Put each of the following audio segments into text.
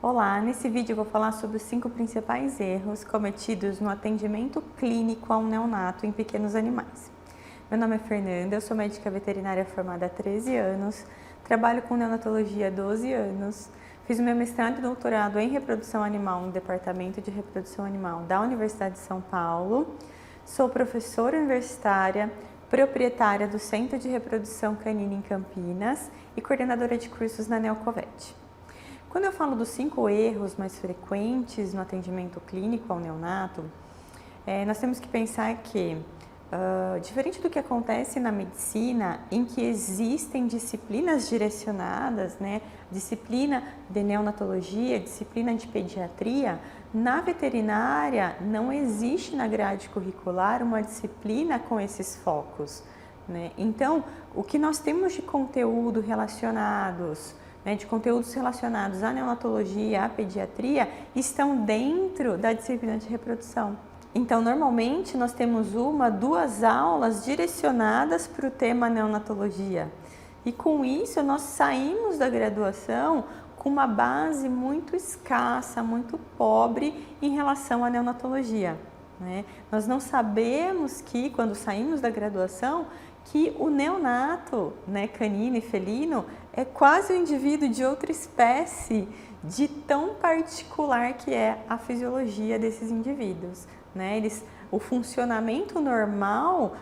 Olá, nesse vídeo eu vou falar sobre os 5 principais erros cometidos no atendimento clínico a um neonato em pequenos animais. Meu nome é Fernanda, eu sou médica veterinária formada há 13 anos, trabalho com neonatologia há 12 anos, fiz o meu mestrado e doutorado em reprodução animal no Departamento de Reprodução Animal da Universidade de São Paulo, sou professora universitária, proprietária do Centro de Reprodução Canina em Campinas e coordenadora de cursos na Neocovet. Quando eu falo dos 5 erros mais frequentes no atendimento clínico ao neonato, nós temos que pensar que, diferente do que acontece na medicina, em que existem disciplinas direcionadas, disciplina de neonatologia, disciplina de pediatria, na veterinária não existe na grade curricular uma disciplina com esses focos. Então, o que nós temos de conteúdo de conteúdos relacionados à neonatologia, à pediatria, estão dentro da disciplina de reprodução. Então, normalmente, nós temos 2 aulas direcionadas para o tema neonatologia. E com isso, nós saímos da graduação com uma base muito escassa, muito pobre em relação à neonatologia. Nós não sabemos que, quando saímos da graduação, que o neonato, canino e felino, é quase um indivíduo de outra espécie, de tão particular que é a fisiologia desses indivíduos. O funcionamento normal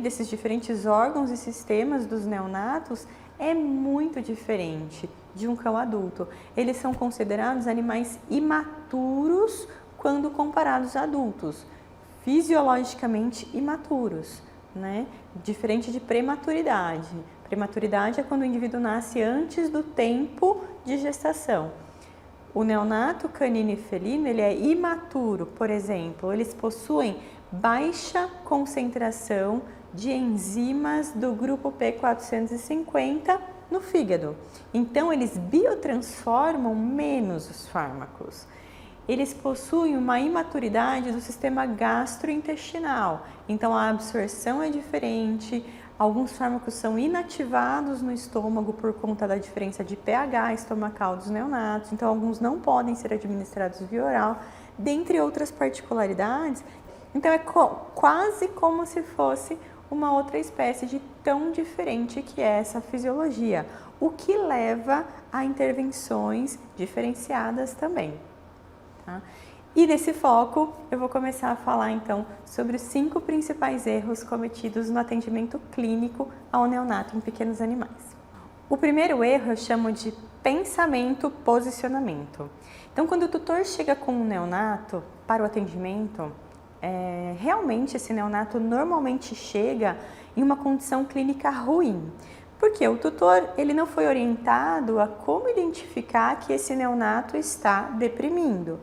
desses diferentes órgãos e sistemas dos neonatos é muito diferente de um cão adulto. Eles são considerados animais imaturos quando comparados a adultos, fisiologicamente imaturos. Diferente de prematuridade. Prematuridade é quando o indivíduo nasce antes do tempo de gestação. O neonato canino e felino, ele é imaturo, por exemplo, eles possuem baixa concentração de enzimas do grupo P450 no fígado. Então, eles biotransformam menos os fármacos. Eles possuem uma imaturidade do sistema gastrointestinal, então a absorção é diferente, alguns fármacos são inativados no estômago por conta da diferença de pH estomacal dos neonatos, então alguns não podem ser administrados via oral, dentre outras particularidades. Então é quase como se fosse uma outra espécie de tão diferente que é essa fisiologia, o que leva a intervenções diferenciadas também. E nesse foco eu vou começar a falar então sobre os 5 principais erros cometidos no atendimento clínico ao neonato em pequenos animais. O primeiro erro eu chamo de pensamento-posicionamento. Então, quando o tutor chega com um neonato para o atendimento, realmente esse neonato normalmente chega em uma condição clínica ruim. Porque o tutor ele não foi orientado a como identificar que esse neonato está deprimindo.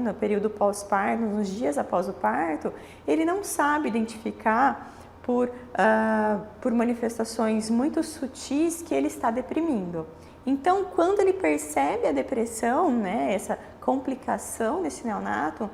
No período pós-parto, nos dias após o parto, ele não sabe identificar por manifestações muito sutis que ele está deprimindo. Então, quando ele percebe a depressão, essa complicação desse neonato,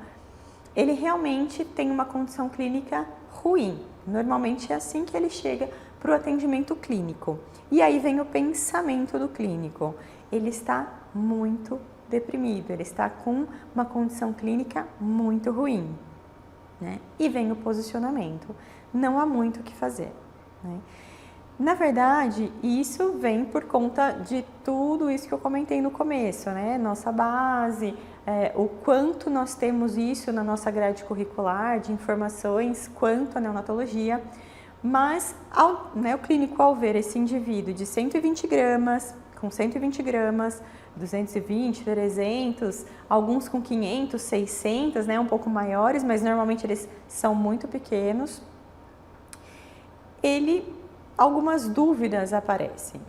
ele realmente tem uma condição clínica ruim. Normalmente é assim que ele chega para o atendimento clínico. E aí vem o pensamento do clínico. Ele está muito deprimido, ele está com uma condição clínica muito ruim. E vem o posicionamento. Não há muito o que fazer. Na verdade, isso vem por conta de tudo isso que eu comentei no começo, Nossa base, o quanto nós temos isso na nossa grade curricular de informações quanto à neonatologia, mas o clínico ao ver esse indivíduo de 120 gramas, com 120 gramas, 220, 300, alguns com 500, 600, um pouco maiores, mas normalmente eles são muito pequenos, algumas dúvidas aparecem,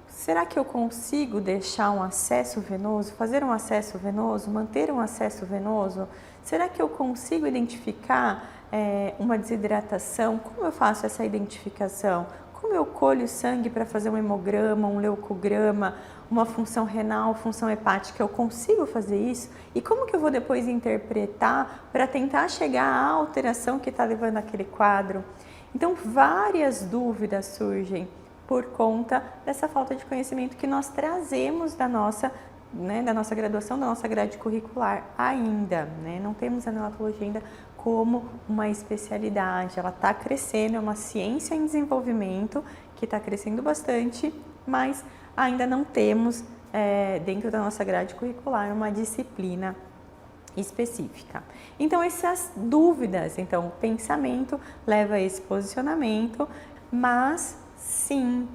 Será que eu consigo deixar um acesso venoso, fazer um acesso venoso, manter um acesso venoso? Será que eu consigo identificar uma desidratação? Como eu faço essa identificação? Como eu colho sangue para fazer um hemograma, um leucograma, uma função renal, função hepática? Eu consigo fazer isso? E como que eu vou depois interpretar para tentar chegar à alteração que está levando aquele quadro? Então, várias dúvidas surgem por conta dessa falta de conhecimento que nós trazemos da nossa né, da nossa graduação, da nossa grade curricular ainda, né? Não temos a neonatologia ainda como uma especialidade. Ela está crescendo, é uma ciência em desenvolvimento que está crescendo bastante, mas ainda não temos dentro da nossa grade curricular uma disciplina específica. Então, essas dúvidas, então, o pensamento leva a esse posicionamento, mas sim,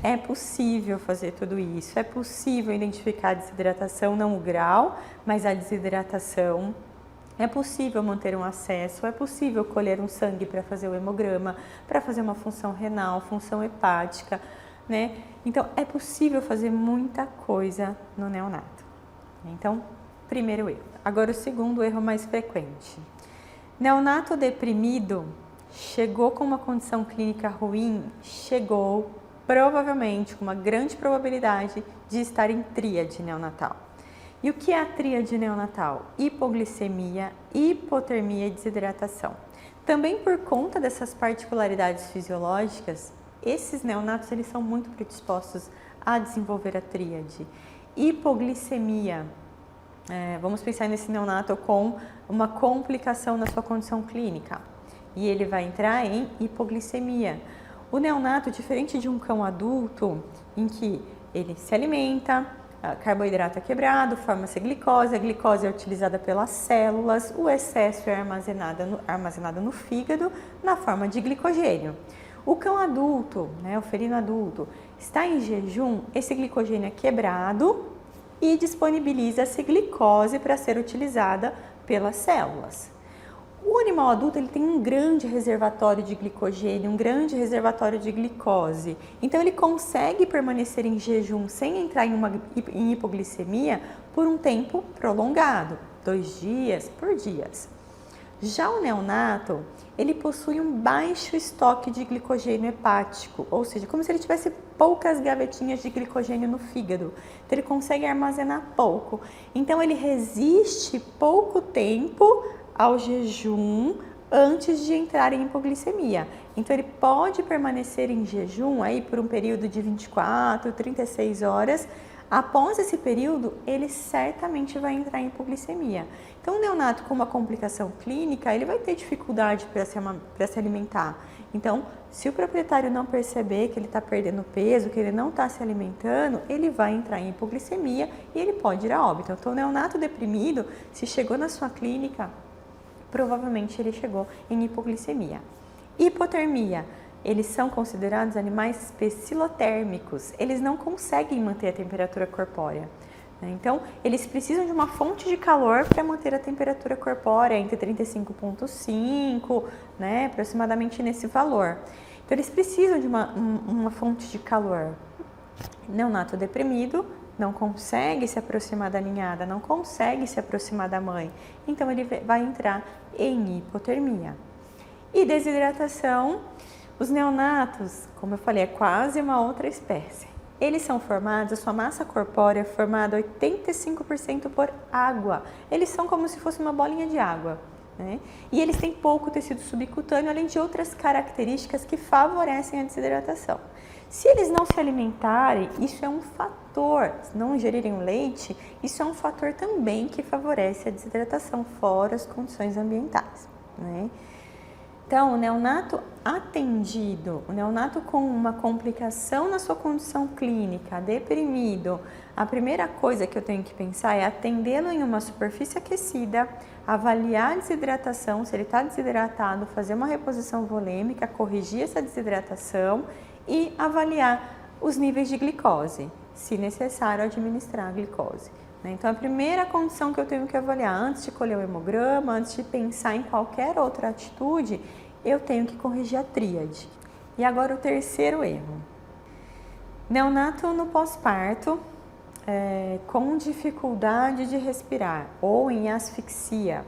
é possível fazer tudo isso, é possível identificar a desidratação, não o grau, mas a desidratação. É possível manter um acesso, é possível colher um sangue para fazer o hemograma, para fazer uma função renal, função hepática, né? Então, é possível fazer muita coisa no neonato. Então, primeiro erro. Agora, o segundo erro mais frequente. Neonato deprimido chegou com uma condição clínica ruim, chegou provavelmente, com uma grande probabilidade, de estar em tríade neonatal. E o que é a tríade neonatal? Hipoglicemia, hipotermia e desidratação. Também por conta dessas particularidades fisiológicas, esses neonatos eles são muito predispostos a desenvolver a tríade. Hipoglicemia, vamos pensar nesse neonato com uma complicação na sua condição clínica e ele vai entrar em hipoglicemia. O neonato, diferente de um cão adulto, em que ele se alimenta, carboidrato é quebrado, forma-se glicose, a glicose é utilizada pelas células, o excesso é armazenado no fígado na forma de glicogênio. O cão adulto, o felino adulto, está em jejum, esse glicogênio é quebrado e disponibiliza-se glicose para ser utilizada pelas células. O animal adulto ele tem um grande reservatório de glicogênio, um grande reservatório de glicose. Então ele consegue permanecer em jejum sem entrar em hipoglicemia por um tempo prolongado, 2 dias por dias. Já o neonato, ele possui um baixo estoque de glicogênio hepático, ou seja, como se ele tivesse poucas gavetinhas de glicogênio no fígado. Então ele consegue armazenar pouco. Então ele resiste pouco tempo ao jejum antes de entrar em hipoglicemia. Então ele pode permanecer em jejum aí por um período de 24, 36 horas. Após esse período, ele certamente vai entrar em hipoglicemia. Então, o neonato com uma complicação clínica, ele vai ter dificuldade para se alimentar. Então, se o proprietário não perceber que ele está perdendo peso, que ele não está se alimentando, ele vai entrar em hipoglicemia e ele pode ir a óbito. Então, o neonato deprimido, se chegou na sua clínica, provavelmente ele chegou em hipoglicemia. Hipotermia. Eles são considerados animais especilotérmicos, eles não conseguem manter a temperatura corpórea. Então, eles precisam de uma fonte de calor para manter a temperatura corpórea entre 35,5, aproximadamente nesse valor. Então, eles precisam de uma fonte de calor. Neonato deprimido não consegue se aproximar da ninhada, não consegue se aproximar da mãe. Então, ele vai entrar em hipotermia. E desidratação. Os neonatos, como eu falei, é quase uma outra espécie. Eles são formados, a sua massa corpórea é formada 85% por água. Eles são como se fosse uma bolinha de água, E eles têm pouco tecido subcutâneo, além de outras características que favorecem a desidratação. Se eles não se alimentarem, isso é um fator, se não ingerirem o leite, isso é um fator também que favorece a desidratação, fora as condições ambientais, Então, o neonato atendido, o neonato com uma complicação na sua condição clínica, deprimido, a primeira coisa que eu tenho que pensar é atendê-lo em uma superfície aquecida, avaliar a desidratação, se ele está desidratado, fazer uma reposição volêmica, corrigir essa desidratação e avaliar os níveis de glicose, se necessário administrar a glicose. Então, a primeira condição que eu tenho que avaliar antes de colher o hemograma, antes de pensar em qualquer outra atitude, eu tenho que corrigir a tríade. E agora o terceiro erro. Neonato no pós-parto, com dificuldade de respirar ou em asfixia.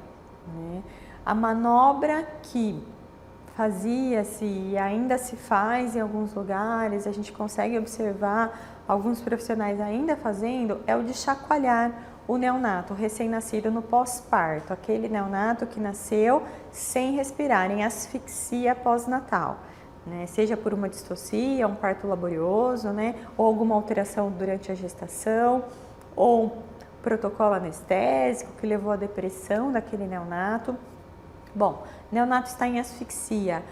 A manobra que fazia-se e ainda se faz em alguns lugares, a gente consegue observar alguns profissionais ainda fazendo, é o de chacoalhar o neonato recém-nascido no pós-parto, aquele neonato que nasceu sem respirar, em asfixia pós-natal, seja por uma distocia, um parto laborioso, ou alguma alteração durante a gestação, ou protocolo anestésico que levou à depressão daquele neonato. Bom, neonato está em asfixia.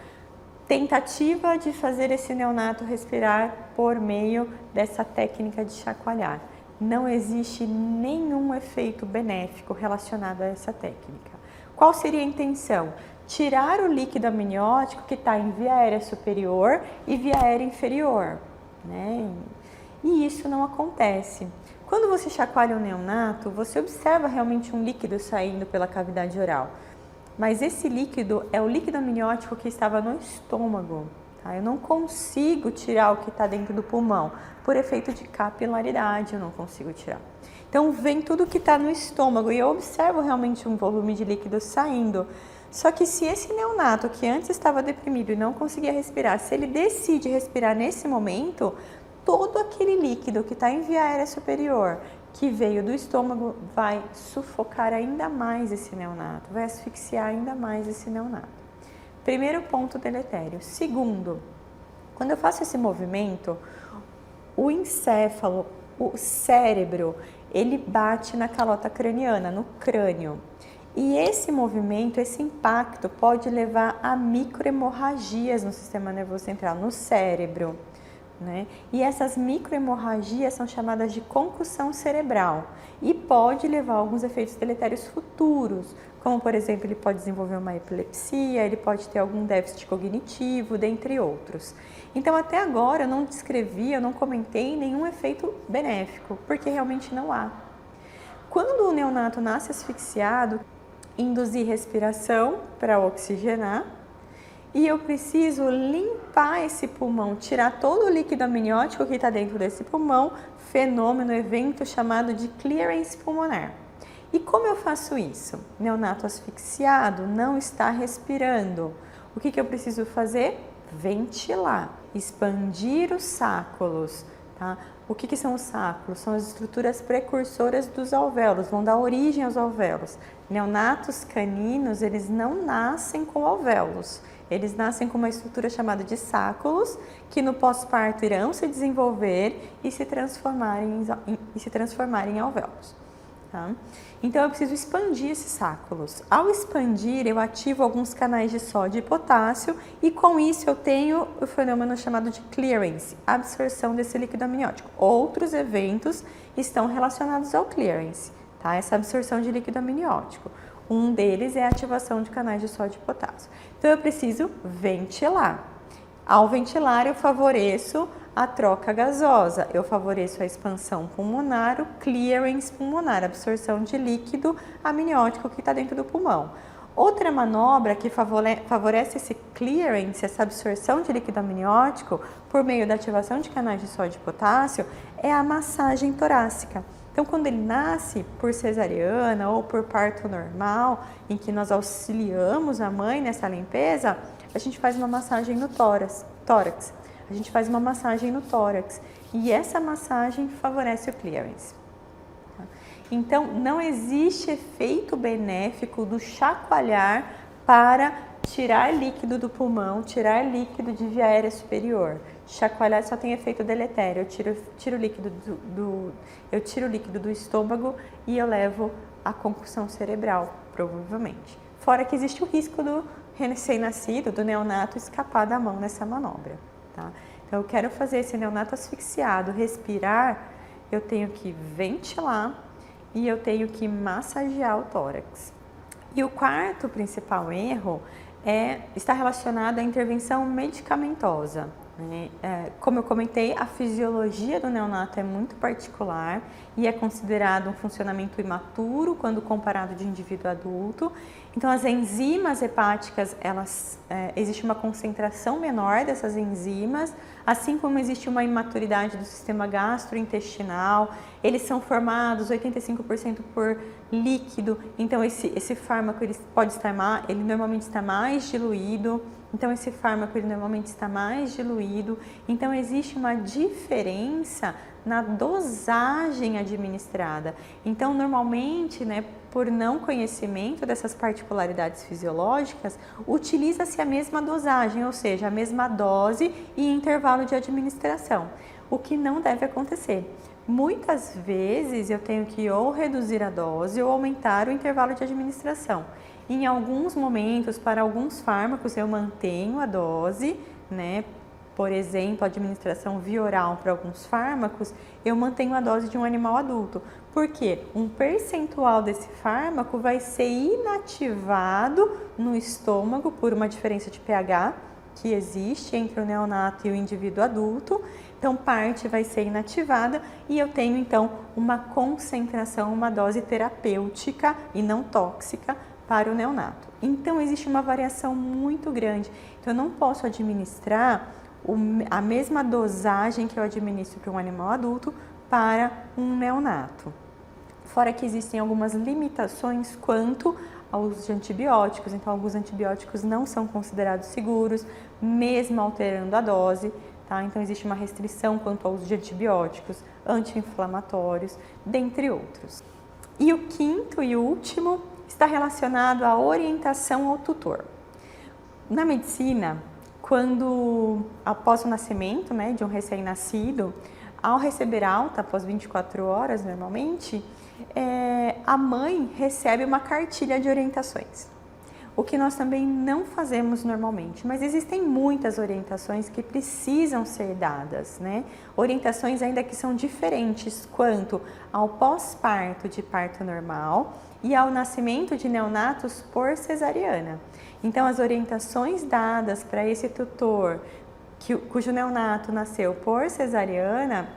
Tentativa de fazer esse neonato respirar por meio dessa técnica de chacoalhar. Não existe nenhum efeito benéfico relacionado a essa técnica. Qual seria a intenção? Tirar o líquido amniótico que está em via aérea superior e via aérea inferior, né? E isso não acontece. Quando você chacoalha um neonato, você observa realmente um líquido saindo pela cavidade oral. Mas esse líquido é o líquido amniótico que estava no estômago. Tá? Eu não consigo tirar o que está dentro do pulmão. Por efeito de capilaridade, eu não consigo tirar. Então, vem tudo que está no estômago e eu observo realmente um volume de líquido saindo. Só que se esse neonato que antes estava deprimido e não conseguia respirar, se ele decide respirar nesse momento, todo aquele líquido que está em via aérea superior, que veio do estômago, vai sufocar ainda mais esse neonato, vai asfixiar ainda mais esse neonato. Primeiro ponto deletério. Segundo, quando eu faço esse movimento, o encéfalo, o cérebro, ele bate na calota craniana, no crânio. E esse movimento, esse impacto pode levar a microhemorragias no sistema nervoso central, no cérebro, né? E essas microhemorragias são chamadas de concussão cerebral e pode levar a alguns efeitos deletérios futuros, como por exemplo, ele pode desenvolver uma epilepsia, ele pode ter algum déficit cognitivo, dentre outros. Então até agora eu não descrevi, eu não comentei nenhum efeito benéfico, porque realmente não há. Quando o neonato nasce asfixiado, induzir respiração para oxigenar, e eu preciso limpar esse pulmão, tirar todo o líquido amniótico que está dentro desse pulmão, fenômeno, evento chamado de clearance pulmonar. E como eu faço isso? Neonato asfixiado não está respirando. O que eu preciso fazer? Ventilar, expandir os sáculos. Tá? O que são os sáculos? São as estruturas precursoras dos alvéolos, vão dar origem aos alvéolos. Neonatos caninos, eles não nascem com alvéolos. Eles nascem com uma estrutura chamada de sáculos, que no pós-parto irão se desenvolver e se transformarem em alvéolos. Tá? Então eu preciso expandir esses sáculos. Ao expandir, eu ativo alguns canais de sódio e potássio e com isso eu tenho o fenômeno chamado de clearance, absorção desse líquido amniótico. Outros eventos estão relacionados ao clearance, tá? Essa absorção de líquido amniótico. Um deles é a ativação de canais de sódio e potássio. Então eu preciso ventilar. Ao ventilar, eu favoreço a troca gasosa, eu favoreço a expansão pulmonar, o clearance pulmonar, a absorção de líquido amniótico que está dentro do pulmão. Outra manobra que favorece esse clearance, essa absorção de líquido amniótico, por meio da ativação de canais de sódio e potássio, é a massagem torácica. Então, quando ele nasce por cesariana ou por parto normal, em que nós auxiliamos a mãe nessa limpeza, a gente faz uma massagem no tórax. A gente faz uma massagem no tórax e essa massagem favorece o clearance. Então, não existe efeito benéfico do chacoalhar para tirar líquido do pulmão, tirar líquido de via aérea superior. Chacoalhar só tem efeito deletério. Eu tiro o líquido do estômago e eu levo a concussão cerebral, provavelmente. Fora que existe o risco do recém-nascido, do neonato, escapar da mão nessa manobra. Tá? Então, eu quero fazer esse neonato asfixiado respirar, eu tenho que ventilar e eu tenho que massagear o tórax. E o quarto principal erro está relacionado à intervenção medicamentosa. Como eu comentei, a fisiologia do neonato é muito particular e é considerado um funcionamento imaturo quando comparado de indivíduo adulto. Então, as enzimas hepáticas, existe uma concentração menor dessas enzimas, assim como existe uma imaturidade do sistema gastrointestinal. Eles são formados 85% por líquido, então esse fármaco ele normalmente está mais diluído. Então, esse fármaco ele normalmente está mais diluído. Então, existe uma diferença na dosagem administrada. Então, normalmente, por não conhecimento dessas particularidades fisiológicas, utiliza-se a mesma dosagem, ou seja, a mesma dose e intervalo de administração. o que não deve acontecer. Muitas vezes eu tenho que ou reduzir a dose ou aumentar o intervalo de administração. Em alguns momentos, para alguns fármacos, eu mantenho a dose, né? Por exemplo, a administração via oral para alguns fármacos, eu mantenho a dose de um animal adulto. Porque um percentual desse fármaco vai ser inativado no estômago por uma diferença de pH que existe entre o neonato e o indivíduo adulto. Então, parte vai ser inativada e eu tenho, então, uma concentração, uma dose terapêutica e não tóxica para o neonato. Então, existe uma variação muito grande. Então, eu não posso administrar a mesma dosagem que eu administro para um animal adulto para um neonato. Fora que existem algumas limitações quanto ao uso de antibióticos, então alguns antibióticos não são considerados seguros, mesmo alterando a dose, tá? Então existe uma restrição quanto ao uso de antibióticos, anti-inflamatórios, dentre outros. E o quinto e último está relacionado à orientação ao tutor. Na medicina, quando após o nascimento, né, de um recém-nascido, ao receber alta após 24 horas normalmente, a mãe recebe uma cartilha de orientações, o que nós também não fazemos normalmente, mas existem muitas orientações que precisam ser dadas, né? Orientações ainda que são diferentes quanto ao pós-parto de parto normal e ao nascimento de neonatos por cesariana. Então, as orientações dadas para esse tutor cujo neonato nasceu por cesariana,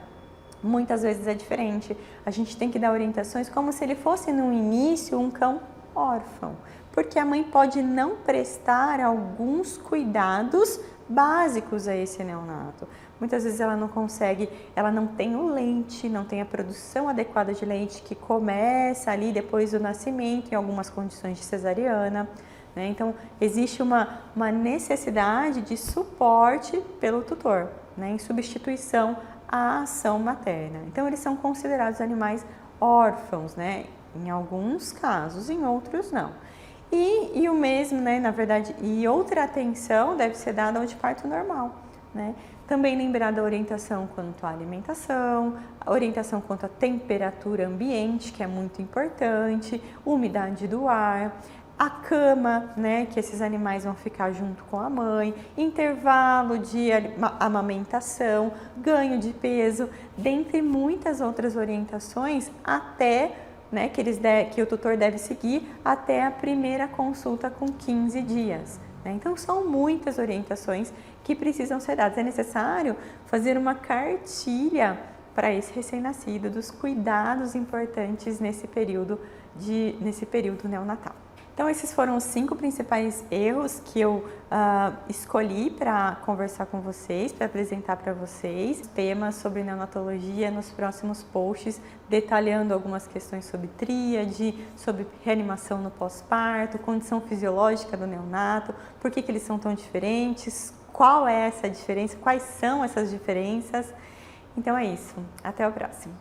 muitas vezes é diferente. A gente tem que dar orientações como se ele fosse no início um cão órfão, porque a mãe pode não prestar alguns cuidados básicos a esse neonato. Muitas vezes ela não consegue, ela não tem o leite, não tem a produção adequada de leite que começa ali depois do nascimento em algumas condições de cesariana, né? Então, existe uma necessidade de suporte pelo tutor, né, em substituição à ação materna. Então, eles são considerados animais órfãos, né, em alguns casos, em outros não. E o mesmo, né, na verdade, e outra atenção deve ser dada ao de parto normal, né? Também lembrar da orientação quanto à alimentação, a orientação quanto à temperatura ambiente, que é muito importante, umidade do ar, a cama, né, que esses animais vão ficar junto com a mãe, intervalo de amamentação, ganho de peso, dentre muitas outras orientações, até, né, que o tutor deve seguir até a primeira consulta com 15 dias. Né? Então, são muitas orientações que precisam ser dadas. É necessário fazer uma cartilha para esse recém-nascido dos cuidados importantes nesse período neonatal. Então, esses foram os 5 principais erros que eu escolhi para conversar com vocês, para apresentar para vocês temas sobre neonatologia nos próximos posts, detalhando algumas questões sobre tríade, sobre reanimação no pós-parto, condição fisiológica do neonato, por que eles são tão diferentes, qual é essa diferença, quais são essas diferenças. Então é isso, até o próximo.